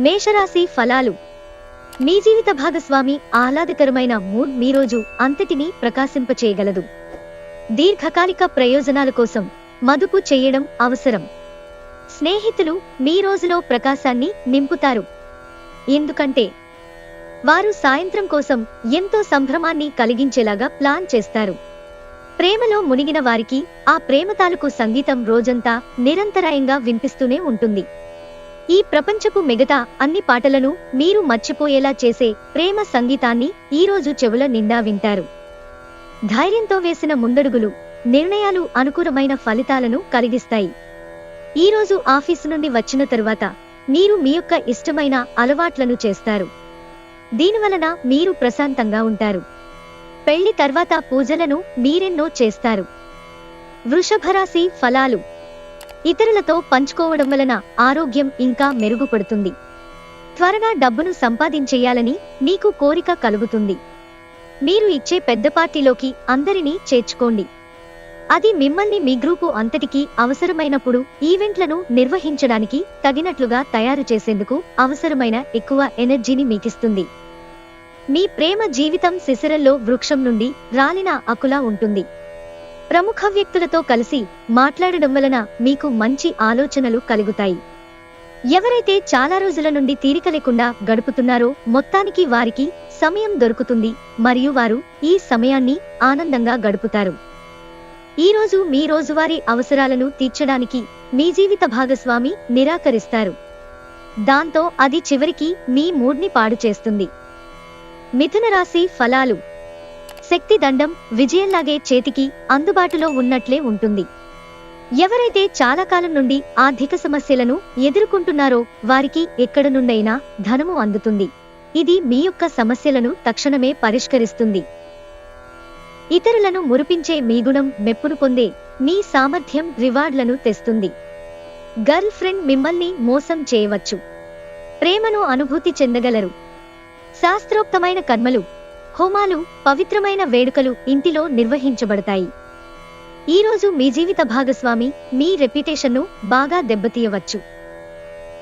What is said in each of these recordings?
మేషరాశి ఫలాలు. మీ జీవిత భాగస్వామి ఆహ్లాదకరమైన మూడ్ మీ రోజు అంతటినీ ప్రకాశింపచేయగలదు. దీర్ఘకాలిక ప్రయోజనాల కోసం మదుపు చేయడం అవసరం. స్నేహితులు మీ రోజులో ప్రకాశాన్ని నింపుతారు. ఎందుకంటే వారు సాయంత్రం కోసం ఎంతో సంభ్రమాన్ని కలిగించేలాగా ప్లాన్ చేస్తారు. ప్రేమలో మునిగిన వారికి ఆ ప్రేమ తాలూకు సంగీతం రోజంతా నిరంతరాయంగా వినిపిస్తూనే ఉంటుంది. ఈ ప్రపంచపు మిగతా అన్ని పాటలను మీరు మర్చిపోయేలా చేసే ప్రేమ సంగీతాన్ని ఈరోజు చెవుల నిండా వింటారు. ధైర్యంతో వేసిన ముందడుగులు, నిర్ణయాలు అనుకూలమైన ఫలితాలను కలిగిస్తాయి. ఈరోజు ఆఫీసు నుండి వచ్చిన తరువాత మీరు మీ యొక్క ఇష్టమైన అలవాట్లను చేస్తారు. దీనివలన మీరు ప్రశాంతంగా ఉంటారు. పెళ్లి తర్వాత పూజలను మీరెన్నో చేస్తారు. వృషభరాశి ఫలాలు. ఇతరులతో పంచుకోవడం వలన ఆరోగ్యం ఇంకా మెరుగుపడుతుంది. త్వరగా డబ్బును సంపాదించేయాలని మీకు కోరిక కలుగుతుంది. మీరు ఇచ్చే పెద్ద పార్టీలోకి అందరినీ చేర్చుకోండి. అది మిమ్మల్ని మీ గ్రూపు అంతటికీ అవసరమైనప్పుడు ఈవెంట్లను నిర్వహించడానికి తగినట్లుగా తయారు చేసేందుకు అవసరమైన ఎక్కువ ఎనర్జీని మీకిస్తుంది. మీ ప్రేమ జీవితం శిశిరంలో వృక్షం నుండి రాలిన ఆకులా ఉంటుంది. ప్రముఖ వ్యక్తులతో కలిసి మాట్లాడడం వలన మీకు మంచి ఆలోచనలు కలుగుతాయి. ఎవరైతే చాలా రోజుల నుండి తీరిక లేకుండా గడుపుతున్నారో మొత్తానికి వారికి సమయం దొరుకుతుంది మరియు వారు ఈ సమయాన్ని ఆనందంగా గడుపుతారు. ఈరోజు మీ రోజువారీ అవసరాలను తీర్చడానికి మీ జీవిత భాగస్వామి నిరాకరిస్తారు. దాంతో అది చివరికి మీ మూడ్ని పాడు చేస్తుంది. మిథున రాశి ఫలాలు. శక్తి దండం విజయంలాగే చేతికి అందుబాటులో ఉన్నట్లే ఉంటుంది. ఎవరైతే చాలా కాలం నుండి ఆర్థిక సమస్యలను ఎదుర్కొంటున్నారో వారికి ఎక్కడ నుండైనా ధనము అందుతుంది. ఇది మీ యొక్క సమస్యలను తక్షణమే పరిష్కరిస్తుంది. ఇతరులను మురిపించే మీ గుణం మెప్పును పొందే మీ సామర్థ్యం రివార్డులను తెస్తుంది. గర్ల్ ఫ్రెండ్ మిమ్మల్ని మోసం చేయవచ్చు. ప్రేమను అనుభూతి చెందగలరు. శాస్త్రోక్తమైన కర్మలు, హోమాలు, పవిత్రమైన వేడుకలు ఇంటిలో నిర్వహించబడతాయి. ఈరోజు మీ జీవిత భాగస్వామి మీ రెప్యుటేషన్ను బాగా దెబ్బతీయవచ్చు.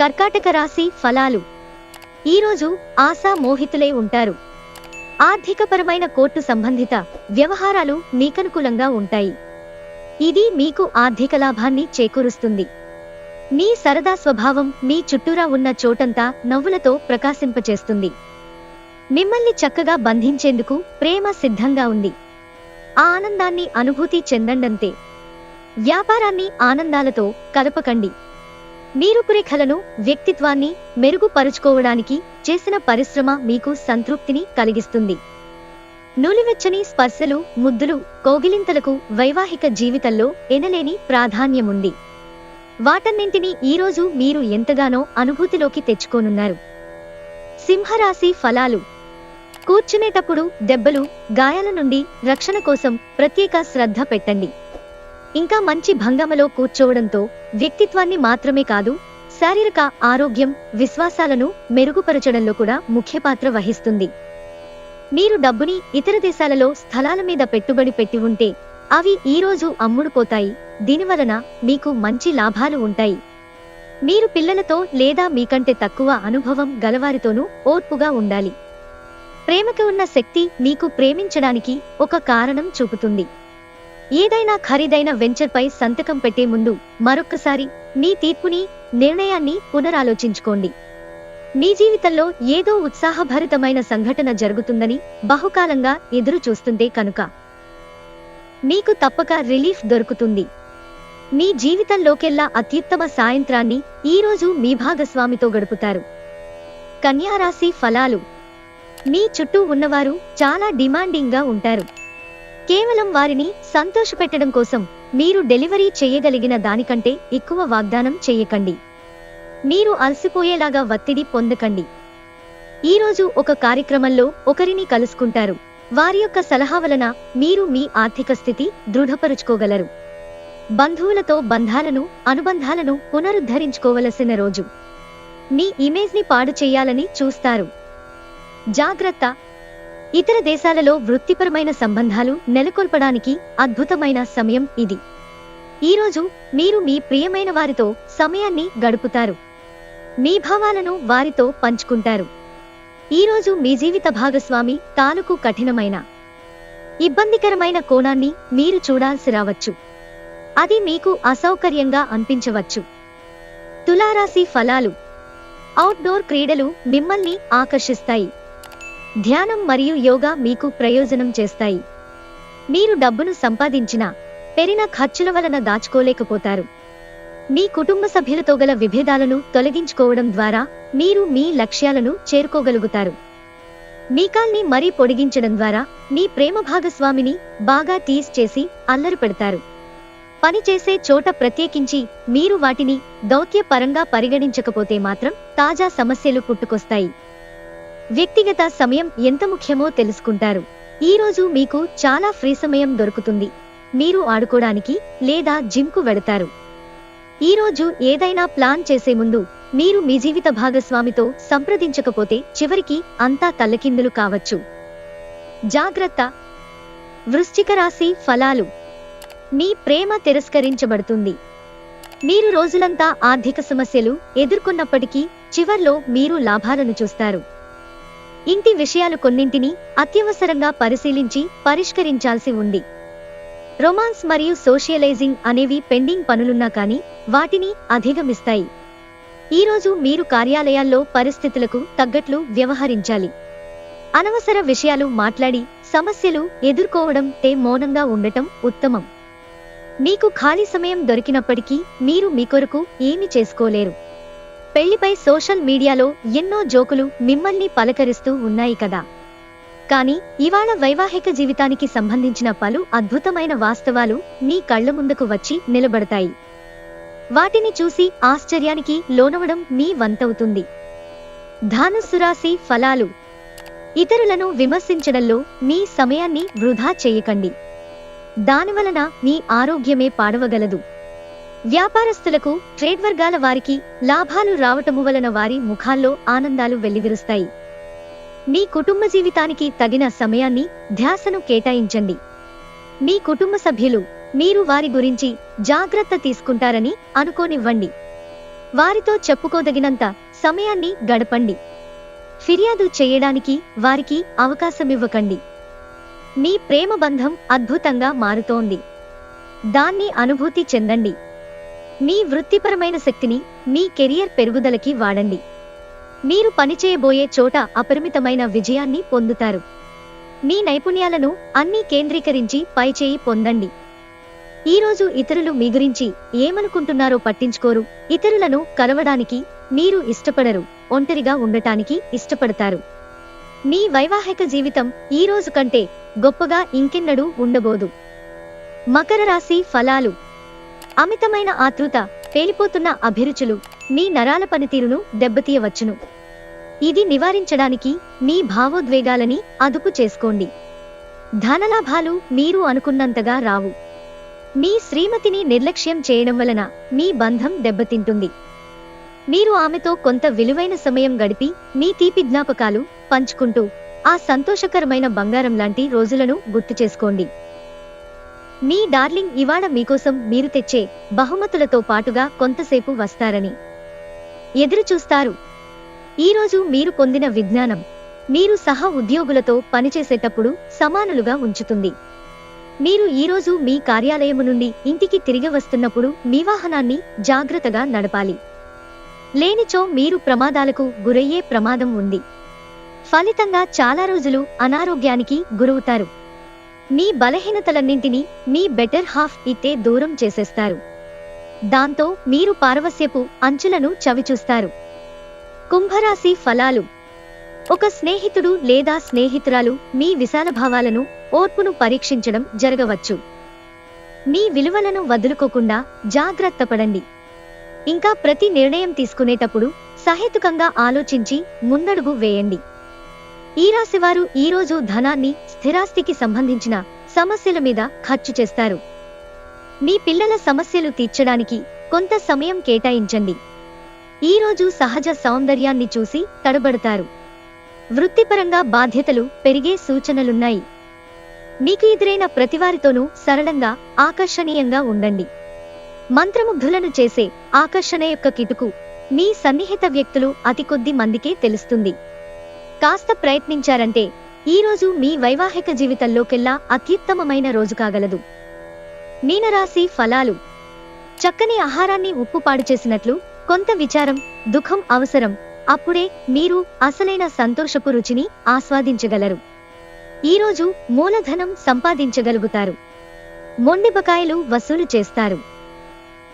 కర్కాటక రాశి ఫలాలు. ఈరోజు ఆశా మోహితులై ఉంటారు. ఆర్థికపరమైన కోర్టు సంబంధిత వ్యవహారాలు మీకనుకూలంగా ఉంటాయి. ఇది మీకు ఆర్థిక లాభాన్ని చేకూరుస్తుంది. మీ సరదా స్వభావం మీ చుట్టూరా ఉన్న చోటంతా నవ్వులతో ప్రకాశింపచేస్తుంది. మిమ్మల్ని చక్కగా బంధించేందుకు ప్రేమ సిద్ధంగా ఉంది. ఆ ఆనందాన్ని అనుభూతి చెందండంతే. వ్యాపారాన్ని ఆనందాలతో కలపకండి. మీ రూపురేఖలను, వ్యక్తిత్వాన్ని మెరుగుపరుచుకోవడానికి చేసిన పరిశ్రమ మీకు సంతృప్తిని కలిగిస్తుంది. నులివెచ్చని స్పర్శలు, ముద్దులు, కౌగిలింతలకు వైవాహిక జీవితంలో ఎనలేని ప్రాధాన్యముంది. వాటన్నింటినీ ఈరోజు మీరు ఎంతగానో అనుభూతిలోకి తెచ్చుకోనున్నారు. సింహరాశి ఫలాలు. కూర్చునేటప్పుడు దెబ్బలు, గాయాల నుండి రక్షణ కోసం ప్రత్యేక శ్రద్ధ పెట్టండి. ఇంకా మంచి భంగమలో కూర్చోవడంతో వ్యక్తిత్వాన్ని మాత్రమే కాదు, శారీరక ఆరోగ్యం, విశ్వాసాలను మెరుగుపరచడంలో కూడా ముఖ్య పాత్ర వహిస్తుంది. మీరు డబ్బుని ఇతర దేశాలలో స్థలాల మీద పెట్టుబడి పెట్టి ఉంటే అవి ఈరోజు అమ్ముడుపోతాయి. దీనివలన మీకు మంచి లాభాలు ఉంటాయి. మీరు పిల్లలతో లేదా మీకంటే తక్కువ అనుభవం గలవారితోనూ ఓర్పుగా ఉండాలి. ప్రేమకు ఉన్న శక్తి మీకు ప్రేమించడానికి ఒక కారణం చూపుతుంది. ఏదైనా ఖరీదైన వెంచర్పై సంతకం పెట్టే ముందు మరొక్కసారి మీ తీర్పుని, నిర్ణయాన్ని పునరాలోచించుకోండి. మీ జీవితంలో ఏదో ఉత్సాహభరితమైన సంఘటన జరుగుతుందని బహుకాలంగా ఎదురు చూస్తుంటే కనుక మీకు తప్పక రిలీఫ్ దొరుకుతుంది. మీ జీవితంలోకెల్లా అత్యుత్తమ సాయంత్రాన్ని ఈరోజు మీ భాగస్వామితో గడుపుతారు. కన్యారాశి ఫలాలు. మీ చుట్టూ ఉన్నవారు చాలా డిమాండింగ్గా ఉంటారు. కేవలం వారిని సంతోషపెట్టడం కోసం మీరు డెలివరీ చేయగలిగిన దానికంటే ఎక్కువ వాగ్దానం చేయకండి. మీరు అలసిపోయేలాగా ఒత్తిడి పొందకండి. ఈరోజు ఒక కార్యక్రమంలో ఒకరిని కలుసుకుంటారు. వారి యొక్క సలహా వలన మీరు మీ ఆర్థిక స్థితి దృఢపరుచుకోగలరు. బంధువులతో అనుబంధాలను పునరుద్ధరించుకోవలసిన రోజు. మీ ఇమేజ్ని పాడు చేయాలని చూస్తారు. జాగ్రత్త. ఇతర దేశాలలో వృత్తిపరమైన సంబంధాలు నెలకొల్పడానికి అద్భుతమైన సమయం ఇది. ఈరోజు మీరు మీ ప్రియమైన వారితో సమయాన్ని గడుపుతారు. మీ భావాలను వారితో పంచుకుంటారు. ఈరోజు మీ జీవిత భాగస్వామి తాలూకు కఠినమైన, ఇబ్బందికరమైన కోణాన్ని మీరు చూడాల్సి రావచ్చు. అది మీకు అసౌకర్యంగా అనిపించవచ్చు. తులారాశి ఫలాలు. అవుట్డోర్ క్రీడలు మిమ్మల్ని ఆకర్షిస్తాయి. ధ్యానం మరియు యోగా మీకు ప్రయోజనం చేస్తాయి. మీరు డబ్బును సంపాదించినా పెరిగిన ఖర్చుల వలన దాచుకోలేకపోతారు. మీ కుటుంబ సభ్యులతో గల విభేదాలను తొలగించుకోవడం ద్వారా మీరు మీ లక్ష్యాలను చేరుకోగలుగుతారు. మీ కాల్ని మరీ పొడిగించడం ద్వారా మీ ప్రేమ భాగస్వామిని బాగా టీజ్ చేసి అల్లరి పెడతారు. పనిచేసే చోట ప్రత్యేకించి మీరు వాటిని దౌత్యపరంగా పరిగణించకపోతే మాత్రం తాజా సమస్యలు పుట్టుకొస్తాయి. వ్యక్తిగత సమయం ఎంత ముఖ్యమో తెలుసుకుంటారు. ఈరోజు మీకు చాలా ఫ్రీ సమయం దొరుకుతుంది. మీరు ఆడుకోవడానికి లేదా జిమ్కు వెళతారు. ఈరోజు ఏదైనా ప్లాన్ చేసే ముందు మీరు మీ జీవిత భాగస్వామితో సంప్రదించకపోతే చివరికి అంతా తల్లకిందులు కావచ్చు. జాగ్రత్త. వృశ్చిక రాశి ఫలాలు. మీ ప్రేమ తిరస్కరించబడుతుంది. మీరు రోజులంతా ఆర్థిక సమస్యలు ఎదుర్కొన్నప్పటికీ చివర్లో మీరు లాభాలను చూస్తారు. ఇంటి విషయాలు కొన్నింటిని అత్యవసరంగా పరిశీలించి పరిష్కరించాల్సి ఉంది. రొమాన్స్ మరియు సోషియలైజింగ్ అనేవి పెండింగ్ పనులున్నా కానీ వాటిని అధిగమిస్తాయి. ఈరోజు మీరు కార్యాలయాల్లో పరిస్థితులకు తగ్గట్లు వ్యవహరించాలి. అనవసర విషయాలు మాట్లాడి సమస్యలు ఎదుర్కోవడం మౌనంగా ఉండటం ఉత్తమం. మీకు ఖాళీ సమయం దొరికినప్పటికీ మీరు మీ కొరకు ఏమీ చేసుకోలేరు. పెళ్లిపై సోషల్ మీడియాలో ఎన్నో జోకులు మిమ్మల్ని పలకరిస్తూ ఉన్నాయి కదా. కానీ ఇవాళ వైవాహిక జీవితానికి సంబంధించిన పలు అద్భుతమైన వాస్తవాలు మీ కళ్ల ముందుకు వచ్చి నిలబడతాయి. వాటిని చూసి ఆశ్చర్యానికి లోనవడం మీ వంతవుతుంది. ధనుస్సు రాశి ఫలాలు. ఇతరులను విమర్శించడంలో మీ సమయాన్ని వృధా చేయకండి. దానివలన మీ ఆరోగ్యమే పాడవగలదు. వ్యాపారస్తులకు, ట్రేడ్ వర్గాల వారికి లాభాలు రావటము వలన వారి ముఖాల్లో ఆనందాలు వెల్లివిరుస్తాయి. మీ కుటుంబ జీవితానికి తగిన సమయాన్ని, ధ్యాసను కేటాయించండి. మీ కుటుంబ సభ్యులు మీరు వారి గురించి జాగ్రత్త తీసుకుంటారని అనుకోనివ్వండి. వారితో చెప్పుకోదగినంత సమయాన్ని గడపండి. ఫిర్యాదు చేయడానికి వారికి అవకాశమివ్వకండి. మీ ప్రేమ బంధం అద్భుతంగా మారుతోంది. దాన్ని అనుభూతి చెందండి. మీ వృత్తిపరమైన శక్తిని మీ కెరియర్ పెరుగుదలకి వాడండి. మీరు పనిచేయబోయే చోట అపరిమితమైన విజయాన్ని పొందుతారు. మీ నైపుణ్యాలను అన్నీ కేంద్రీకరించి పైచేయి పొందండి. ఈరోజు ఇతరులు మీ గురించి ఏమనుకుంటున్నారో పట్టించుకోరు. ఇతరులను కలవడానికి మీరు ఇష్టపడరు. ఒంటరిగా ఉండటానికి ఇష్టపడతారు. మీ వైవాహిక జీవితం ఈ రోజు కంటే గొప్పగా ఇంకెన్నడూ ఉండబోదు. మకర రాశి ఫలాలు. అమితమైన ఆతృత, పేలిపోతున్న అభిరుచులు మీ నరాల పనితీరును దెబ్బతీయవచ్చును. ఇది నివారించడానికి మీ భావోద్వేగాలని అదుపు చేసుకోండి. ధనలాభాలు మీరు అనుకున్నంతగా రావు. మీ శ్రీమతిని నిర్లక్ష్యం చేయడం వలన మీ బంధం దెబ్బతింటుంది. మీరు ఆమెతో కొంత విలువైన సమయం గడిపి మీ తీపి జ్ఞాపకాలు పంచుకుంటూ ఆ సంతోషకరమైన బంగారం లాంటి రోజులను గుర్తు చేసుకోండి. మీ డార్లింగ్ ఇవాళ మీకోసం మీరు తెచ్చే బహుమతులతో పాటుగా కొంతసేపు వస్తారని ఎదురుచూస్తారు. ఈరోజు మీరు పొందిన విజ్ఞానం మీరు సహ ఉద్యోగులతో పనిచేసేటప్పుడు సమానులుగా ఉంచుతుంది. మీరు ఈరోజు మీ కార్యాలయము నుండి ఇంటికి తిరిగి వస్తున్నప్పుడు మీ వాహనాన్ని జాగ్రత్తగా నడపాలి. లేనిచో మీరు ప్రమాదాలకు గురయ్యే ప్రమాదం ఉంది. ఫలితంగా చాలా రోజులు అనారోగ్యానికి గురవుతారు. మీ బలహీనతలన్నింటినీ మీ బెటర్ హాఫ్ ఇట్టే దూరం చేసేస్తారు. దాంతో మీరు పారవస్యపు అంచులను చవిచూస్తారు. కుంభరాశి ఫలాలు. ఒక స్నేహితుడు లేదా స్నేహితురాలు మీ విశాల భావాలను, ఓర్పును పరీక్షించడం జరగవచ్చు. మీ విలువలను వదులుకోకుండా జాగ్రత్త పడండి. ఇంకా ప్రతి నిర్ణయం తీసుకునేటప్పుడు సహేతుకంగా ఆలోచించి ముందడుగు వేయండి. ఈ రాశివారు ఈరోజు ధనాన్ని, స్థిరాస్తికి సంబంధించిన సమస్యల మీద ఖర్చు చేస్తారు. మీ పిల్లల సమస్యలు తీర్చడానికి కొంత సమయం కేటాయించండి. ఈరోజు సహజ సౌందర్యాన్ని చూసి తడబడతారు. వృత్తిపరంగా బాధ్యతలు పెరిగే సూచనలున్నాయి. మీకు ఎదురైన ప్రతివారితోనూ సరళంగా, ఆకర్షణీయంగా ఉండండి. మంత్రముగ్ధులను చేసే ఆకర్షణ యొక్క కిటుకు మీ సన్నిహిత వ్యక్తులు అతి కొద్ది మందికే తెలుస్తుంది. కాస్త ప్రయత్నించారంటే ఈరోజు మీ వైవాహిక జీవితంలోకెల్లా అత్యుత్తమమైన రోజు కాగలదు. మీనరాశి ఫలాలు. చక్కని ఆహారాన్ని ఉప్పు పాడు చేసినట్లు కొంత విచారం, దుఃఖం అవసరం. అప్పుడే మీరు అసలైన సంతోషపు రుచిని ఆస్వాదించగలరు. ఈరోజు మూలధనం సంపాదించగలుగుతారు. మొండి బకాయిలు వసూలు చేస్తారు.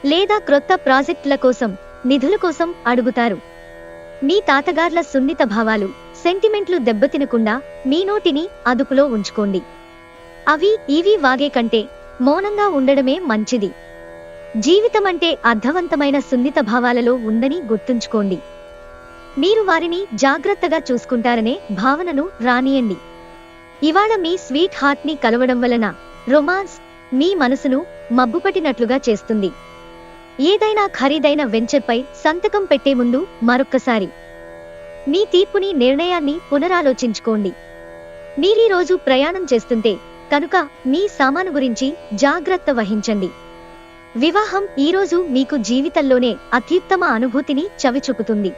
లేదా క్రొత్త ప్రాజెక్టుల కోసం, నిధుల కోసం అడుగుతారు. మీ తాతగార్ల సున్నిత భావాలు, సెంటిమెంట్లు దెబ్బతినకుండా మీ నోటిని అదుపులో ఉంచుకోండి. అవి ఇవి వాగే కంటే మౌనంగా ఉండడమే మంచిది. జీవితమంటే అర్థవంతమైన సున్నిత భావాలలో ఉందని గుర్తుంచుకోండి. మీరు వారిని జాగ్రత్తగా చూసుకుంటారనే భావనను రానియండి. ఇవాళ మీ స్వీట్ హార్ట్ ని కలవడం వలన రొమాన్స్ మీ మనసును మబ్బుపట్టినట్లుగా చేస్తుంది. ఏదైనా ఖరీదైన వెంచర్పై సంతకం పెట్టే ముందు మరొక్కసారి మీ తీర్పుని, నిర్ణయాన్ని పునరాలోచించుకోండి. మీరీ రోజు ప్రయాణం చేస్తుంటే కనుక మీ సామాను గురించి జాగ్రత్త వహించండి. వివాహం ఈరోజు మీకు జీవితంలోనే అత్యుత్తమ అనుభూతిని చవిచూపుతుంది.